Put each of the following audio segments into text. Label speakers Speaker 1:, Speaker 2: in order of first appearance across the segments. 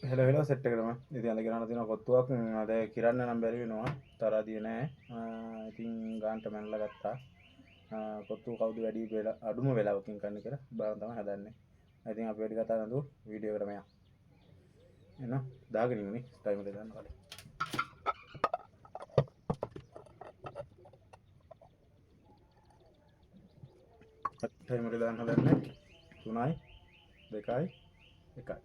Speaker 1: හෙලා සෙට් එකටම ඉතින් අද ගෙනල්ලා තියෙනවා කොත්තුවක්. අද කිරන්න නම් බැරි වෙනවා. තරහදිය නෑ. ඉතින් ගාන්ට මැනලා ගත්තා. කොත්තු කවුද වැඩි වෙලා අඩුම වෙලාවකින් කන්නේ කියලා බලන්න තමයි හදන්නේ. ඉතින් අපි වැඩි කතා නෑ වීඩියෝ එකට මෙයා. එනවා දාගෙන ඉන්නේ ටයිම් එක දාන්න කලින්. ටයිම් එක දාන්න හදන්නේ 3යි 2යි 1යි.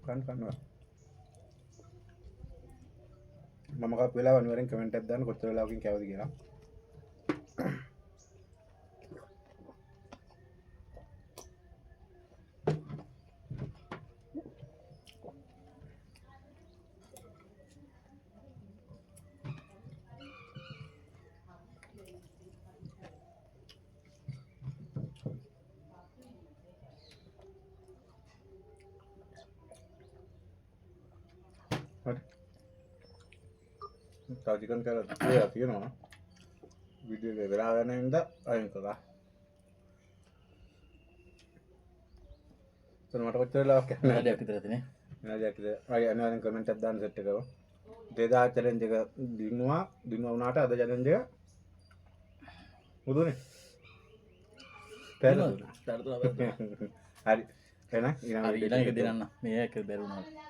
Speaker 1: kan මම කප් වෙලාව අනිවාර්යෙන් කමෙන්ට් එකක් දාන්න කොච්චර වෙලාවකින් කෑවද කියලා. චිකන් කරලා තියෙනවා වීඩියෝ එක වෙලා යන හින්දා අයින් කළා. මට කොච්චර වෙලාවක් යන්නේ
Speaker 2: විනාඩියක් විතර තියෙන්නේ.
Speaker 1: විනාඩියක් විතර. අය අනිවාර්යෙන් කමෙන්ට් එකක් දාන්න සෙට් එකව. 2000 චැලෙන්ජ් එක දිනුවා වුණාට අද චැලෙන්ජ් එක මුදුනේ. පැහැදිලිද? හරි. එහෙනම් ඊළඟ
Speaker 2: ඊළඟ එක දෙන්න. මේක බැරුණා.